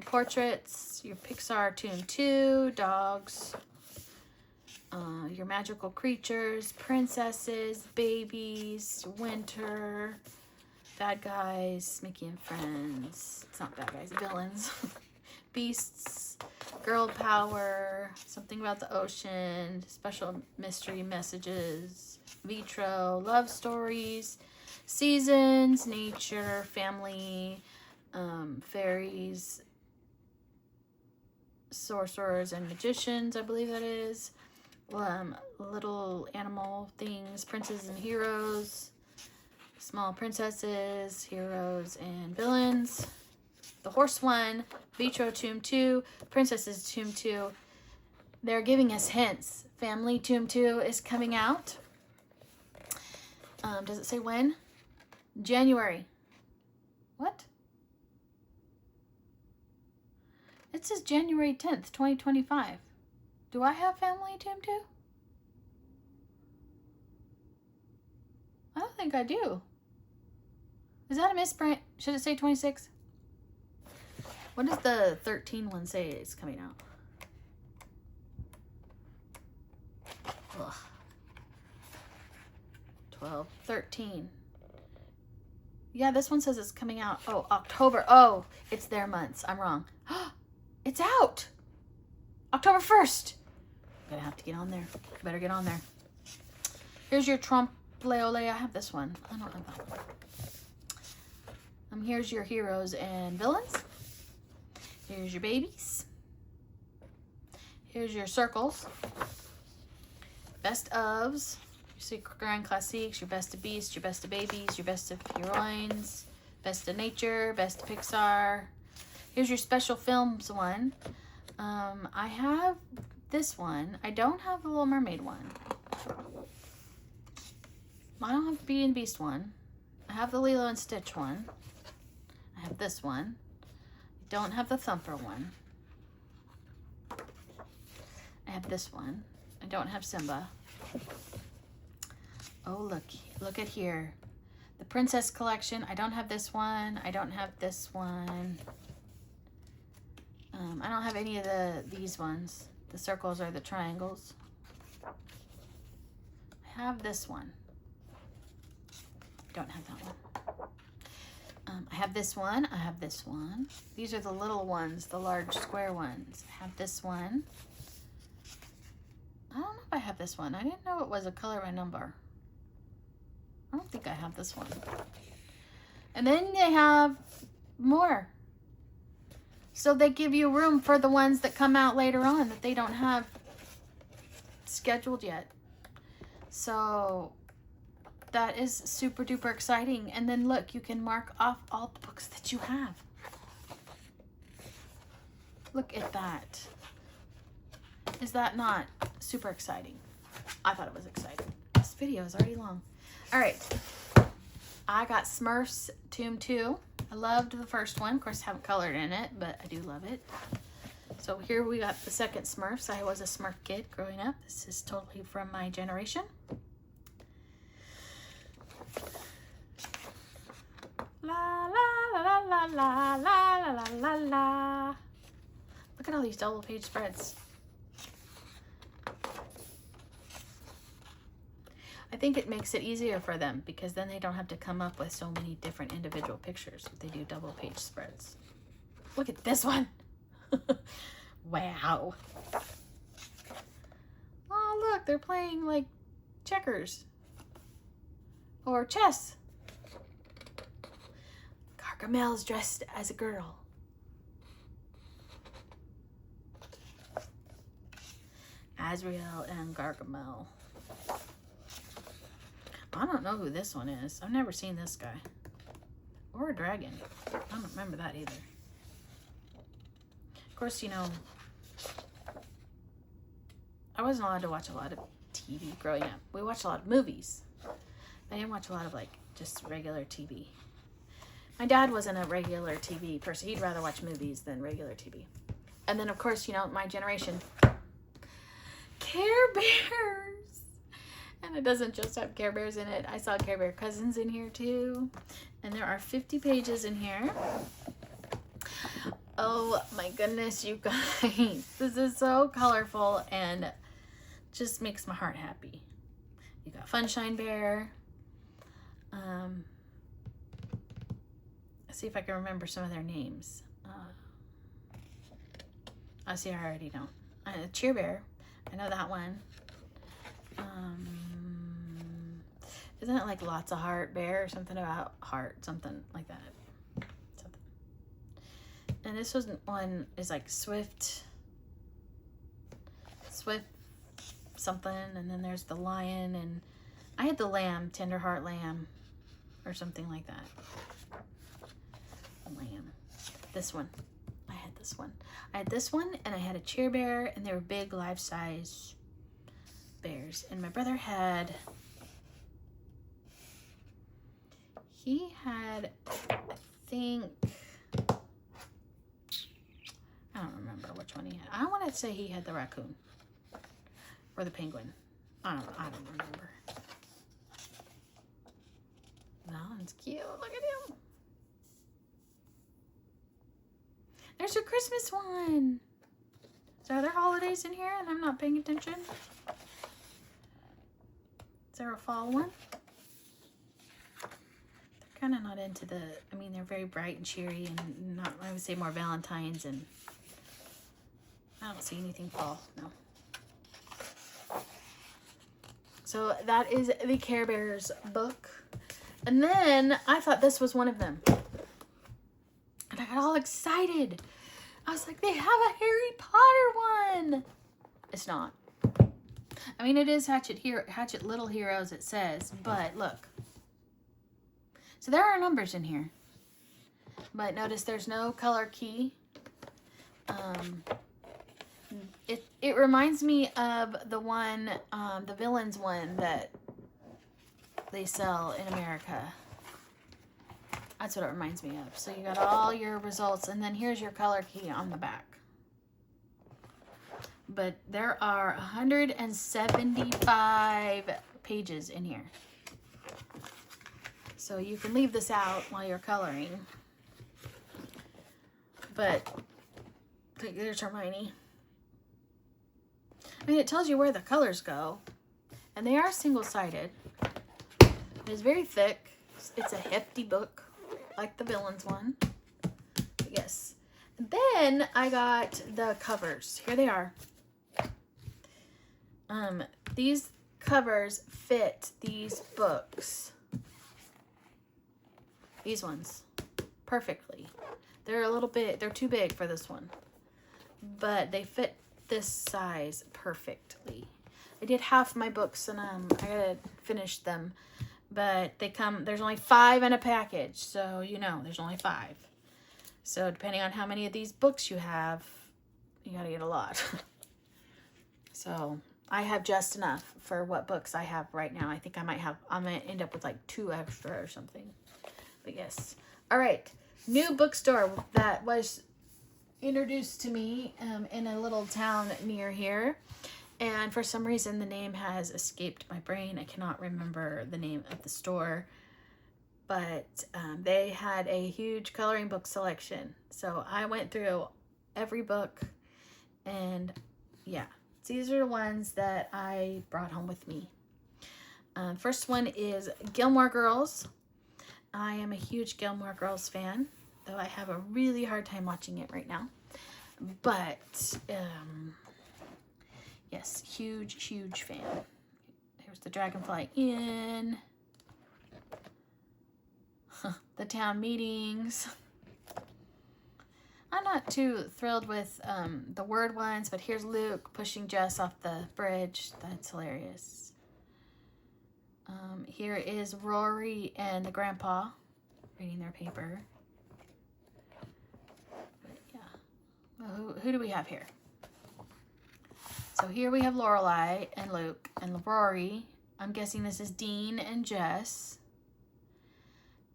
portraits, your Pixar Toon 2, dogs, your magical creatures, princesses, babies, winter, bad guys, Mickey and Friends. It's not bad guys, villains. Beasts, girl power, something about the ocean, special mystery messages, vitro, love stories, seasons, nature, family, fairies, sorcerers and magicians, I believe that is. Little animal things, princes and heroes, small princesses, heroes and villains. The horse one, Vitro Tomb 2, Princesses Tomb 2. They're giving us hints. Family Tomb 2 is coming out. Does it say when? January. What? It says January 10th, 2025. Do I have Family Tomb 2? I don't think I do. Is that a misprint? Should it say 26? What does the 13 one say is coming out? Ugh. 12, 13. Yeah, this one says it's coming out. Oh, October. Oh, it's their months. I'm wrong. It's out. October 1st. I'm gonna have to get on there. Better get on there. Here's your Trump Leole. I have this one. I don't have that one. Here's your heroes and villains. Here's your babies. Here's your circles. Best ofs. Your Grand Classiques, your best of beasts, your best of babies, your best of heroines, best of nature, best of Pixar. Here's your special films one. I have this one. I don't have the Little Mermaid one. I don't have the Beauty and the Beast one. I have the Lilo and Stitch one. I have this one. I don't have the Thumper one. I have this one. I don't have Simba. Oh, look at here. The Princess Collection. I don't have this one. I don't have this one. I don't have any of these ones. The circles or the triangles. I have this one. I don't have that one. I have this one. I have this one. These are the little ones, the large square ones. I have this one. I don't know if I have this one. I didn't know it was a color by number. I don't think I have this one. And then they have more. So they give you room for the ones that come out later on that they don't have scheduled yet. So that is super duper exciting. And then look, you can mark off all the books that you have. Look at that. Is that not super exciting? I thought it was exciting. This video is already long. All right. I got Smurfs Tomb 2. I loved the first one. Of course, I haven't colored in it, but I do love it. So here we got the second Smurfs. I was a Smurf kid growing up. This is totally from my generation. La la la la la la la la la. Look at all these double page spreads. I think it makes it easier for them because then they don't have to come up with so many different individual pictures if they do double page spreads. Look at this one. Wow. Oh, look, they're playing like checkers or chess. Gargamel's dressed as a girl. Azrael and Gargamel. I don't know who this one is. I've never seen this guy. Or a dragon. I don't remember that either. Of course, you know, I wasn't allowed to watch a lot of TV growing up. We watched a lot of movies. I didn't watch a lot of, like, just regular TV. My dad wasn't a regular TV person. He'd rather watch movies than regular TV. And then, of course, you know, my generation, Care Bears. And it doesn't just have Care Bears in it. I saw Care Bear Cousins in here too. And there are 50 pages in here. Oh my goodness, you guys. This is so colorful and just makes my heart happy. You got Funshine Bear. Let's see if I can remember some of their names. I see, I already know. Cheer Bear. I know that one. Isn't it like Lots of Heart Bear or something about heart, something like that? Something. And this one is like Swift something, and then there's the lion, and I had the lamb, Tender Heart Lamb, or something like that. Lamb. This one. I had this one. I had this one, and I had a Cheer Bear, and they were big life-size bears. And my brother had, he had, I think, I don't remember which one he had. I want to say he had the raccoon or the penguin. I don't remember. That one's cute. Look at him. There's a Christmas one. So are there holidays in here and I'm not paying attention? Is there a fall one? They're kind of not into the, I mean, they're very bright and cheery and not, I would say more Valentine's, and I don't see anything fall, no. So that is the Care Bears book. And then I thought this was one of them. And I got all excited. I was like, they have a Harry Potter one. It's not. I mean, it is Hatchet Little Heroes, it says, but look. So there are numbers in here. But notice there's no color key. It reminds me of the one, the Villains one that they sell in America. That's what it reminds me of. So you got all your results, and then here's your color key on the back. But there are 175 pages in here. So you can leave this out while you're coloring. But there's Hermione. I mean, it tells you where the colors go. And they are single-sided. It's very thick. It's a hefty book, like the Villains one. Yes. Then I got the covers. Here they are. These covers fit these books. These ones. Perfectly. They're a little bit, they're too big for this one. But they fit this size perfectly. I did half my books and I gotta finish them. But they come, there's only 5 in a package. So, you know, there's only 5. So, depending on how many of these books you have, you gotta get a lot. So, I have just enough for what books I have right now. I think I might have, I'm gonna end up with like 2 extra or something. But yes. All right. New bookstore that was introduced to me in a little town near here. And for some reason, the name has escaped my brain. I cannot remember the name of the store. But they had a huge coloring book selection. So I went through every book. And yeah, these are the ones that I brought home with me. First one is Gilmore Girls. I am a huge Gilmore Girls fan, though I have a really hard time watching it right now. But, yes, huge fan. Here's the Dragonfly Inn. The town meetings. I'm not too thrilled with the word ones, but here's Luke pushing Jess off the bridge. That's hilarious. Here is Rory and the grandpa reading their paper. But yeah. Well, who do we have here? So here we have Lorelai and Luke and Rory. I'm guessing this is Dean and Jess.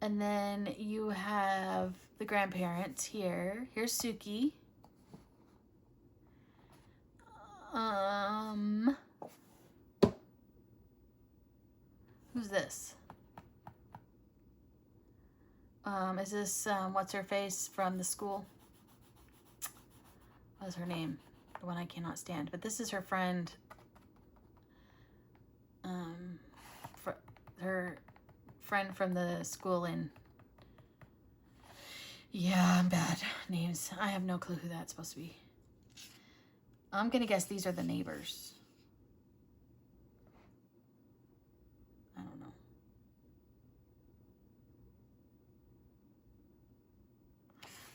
And then you have the grandparents here. Here's Suki. Who's this? Is this, what's her face from the school? What's her name? The one I cannot stand. But this is her friend. Her friend from the school in... Yeah, I'm bad. Names. I have no clue who that's supposed to be. I'm going to guess these are the neighbors. I don't know.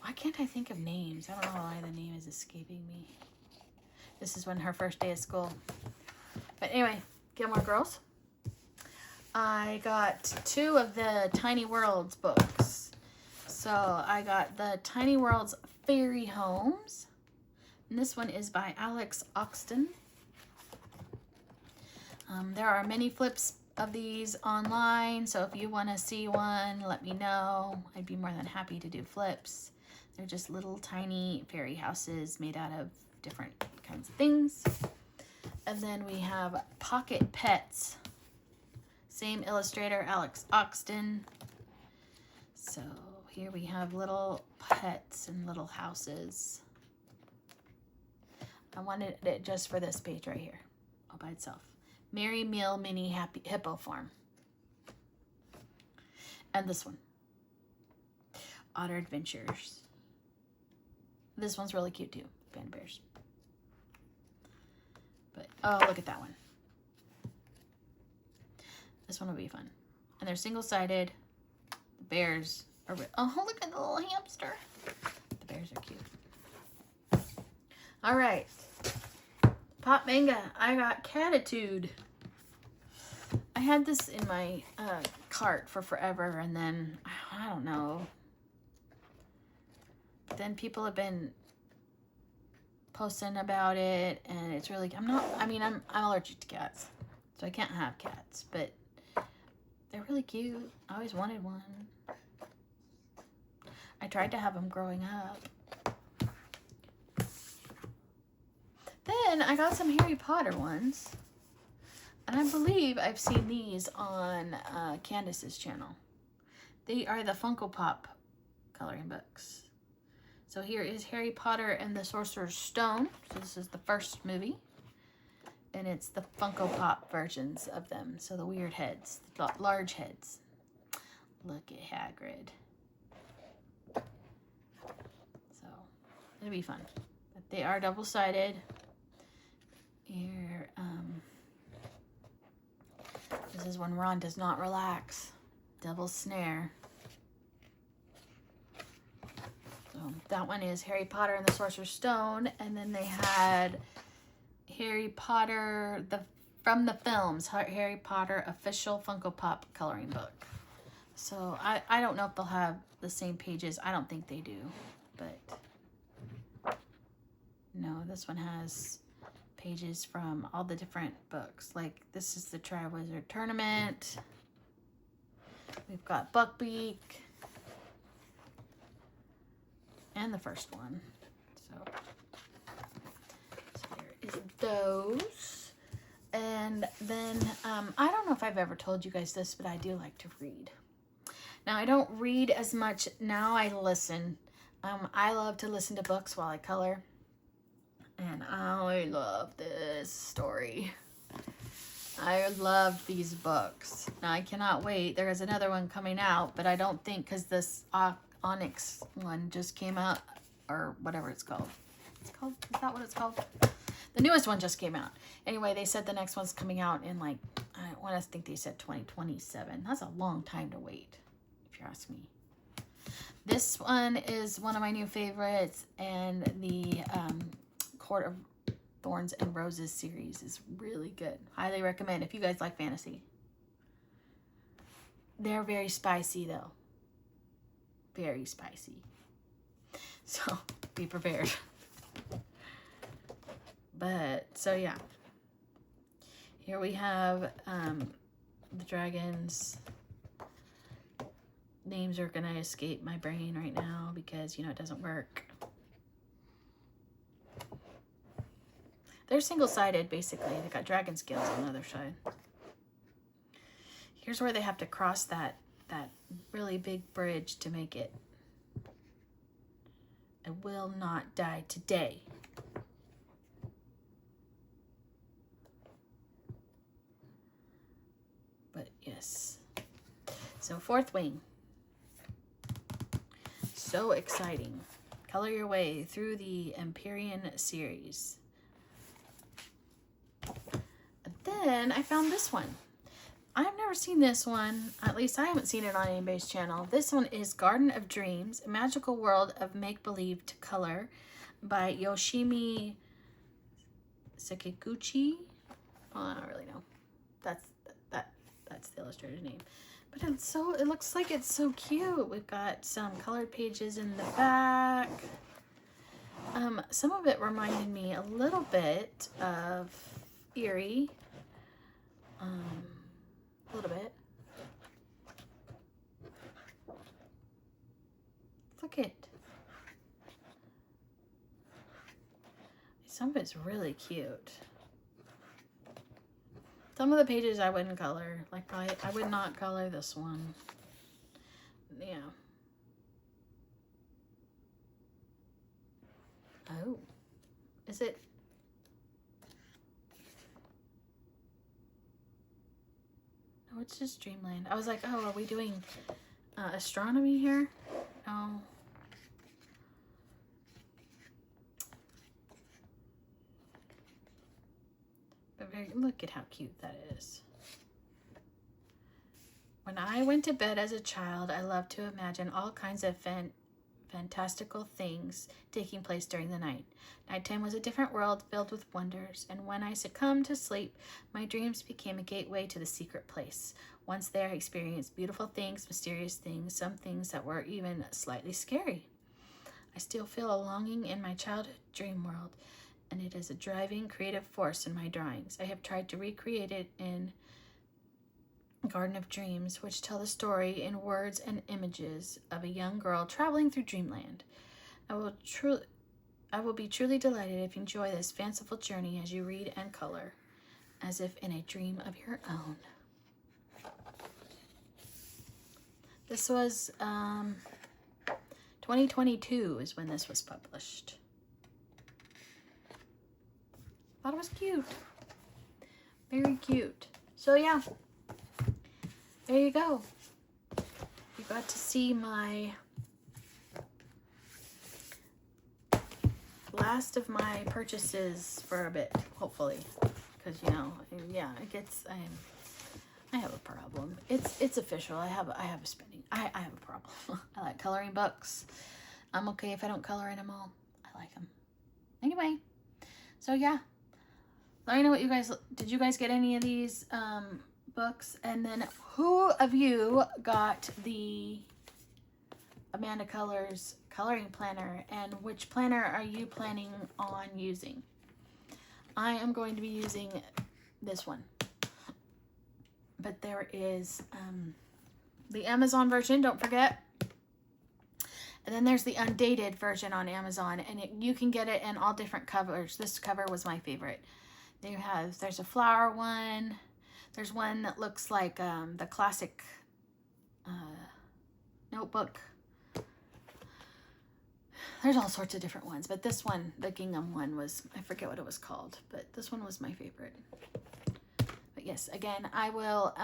Why can't I think of names? I don't know why the name is escaping me. This is when her first day of school. But anyway, Gilmore Girls. I got 2 of the Tiny Worlds books. So I got the Tiny Worlds Fairy Homes. And this one is by Alex Oxton. There are many flips of these online. So if you want to see one, let me know. I'd be more than happy to do flips. They're just little tiny fairy houses made out of different kinds of things. And then we have Pocket Pets. Same illustrator, Alex Oxton. So here we have little pets and little houses. I wanted it just for this page right here, all by itself. Merry Meal Mini Happy Hippo Farm. And this one. Otter Adventures. This one's really cute too, Panda Bears. But, oh, look at that one. This one will be fun. And they're single-sided. The bears are... Oh, look at the little hamster. The bears are cute. All right. Pop Manga. I got Catitude. I had this in my cart for forever, and then, I don't know. Then people have been posting about it, and it's really, I'm allergic to cats, so I can't have cats, but they're really cute. I always wanted one. I tried to have them growing up. Then I got some Harry Potter ones, and I believe I've seen these on Candace's channel. They are the Funko Pop coloring books. So here is Harry Potter and the Sorcerer's Stone. So this is the first movie. And it's the Funko Pop versions of them. So the weird heads, the large heads. Look at Hagrid. So it'll be fun. But they are double-sided. Here, this is when Ron does not relax. Devil's Snare. That one is Harry Potter and the Sorcerer's Stone, and then they had Harry Potter from the films, Harry Potter official Funko Pop coloring book. So I don't know if they'll have the same pages. I don't think they do, but no, this one has pages from all the different books. Like this is the Triwizard Tournament. We've got Buckbeak. And the first one. So there is those. And then, I don't know if I've ever told you guys this, but I do like to read. Now, I don't read as much. Now I listen. I love to listen to books while I color. And I love this story. I love these books. Now, I cannot wait. There is another one coming out, but I don't think, because this Onyx one just came out, or whatever it's called. Is that what it's called? The newest one just came out. Anyway, they said the next one's coming out in I think they said 2027. That's a long time to wait, if you ask me. This one is one of my new favorites, and the Court of Thorns and Roses series is really good. Highly recommend if you guys like fantasy. They're very spicy though. Very spicy. So be prepared. But so yeah. Here we have the dragons. Names are gonna escape my brain right now because it doesn't work. They're single-sided basically. They got dragon scales on the other side. Here's where they have to cross that really big bridge to make it. I will not die today. But yes. So fourth wing. So exciting. Color your way through the Empyrean series. Then I found this one. I've never seen this one. At least I haven't seen it on anybody's channel. This one is Garden of Dreams, A Magical World of Make-Believe to Color by Yoshimi Sekiguchi. Well, I don't really know. That's the illustrator's name. But it looks like it's so cute. We've got some colored pages in the back. Some of it reminded me a little bit of Eerie. A little bit. Look at. Some of it's really cute. Some of the pages I wouldn't color. Like I would not color this one. Yeah. Oh. Is it? No, it's just Dreamland. I was like, oh, are we doing astronomy here? No. But look at how cute that is. When I went to bed as a child, I loved to imagine all kinds of fantastical things taking place during the night. Nighttime was a different world filled with wonders, and when I succumbed to sleep, my dreams became a gateway to the secret place. Once there, I experienced beautiful things, mysterious things, some things that were even slightly scary. I still feel a longing in my childhood dream world, and it is a driving creative force in my drawings. I have tried to recreate it in Garden of Dreams, which tell the story in words and images of a young girl traveling through dreamland. I will be truly delighted if you enjoy this fanciful journey as you read and color, as if in a dream of your own. This was 2022 is when this was published. Thought it was cute. Very cute. So yeah, there you go. You got to see my last of my purchases for a bit, hopefully, because you know, yeah, it gets. I have a problem. It's official. I have a spending. I have a problem. I like coloring books. I'm okay if I don't color in them all. I like them. Anyway, so yeah. Let me know what you guys, did you guys get any of these books? And then who of you got the Amanda Colors coloring planner, and which planner are you planning on using? I am going to be using this one. But there is the Amazon version, don't forget. And then there's the undated version on Amazon, and you can get it in all different covers. This cover was my favorite. There's a flower one. There's one that looks like the classic notebook. There's all sorts of different ones, but this one, the gingham one, was, I forget what it was called, but this one was my favorite. But yes, again, I will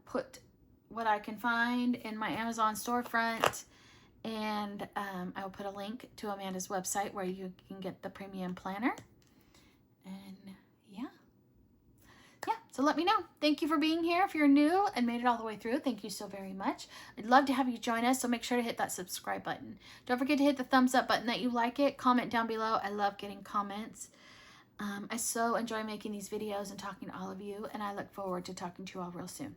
put what I can find in my Amazon storefront, and I will put a link to Amanda's website where you can get the premium planner. And yeah, so let me know. Thank you for being here. If you're new and made it all the way through, thank you so very much. I'd love to have you join us, so make sure to hit that subscribe button. Don't forget to hit the thumbs up button that you like it. Comment down below. I love getting comments. I so enjoy making these videos and talking to all of you, and I look forward to talking to you all real soon.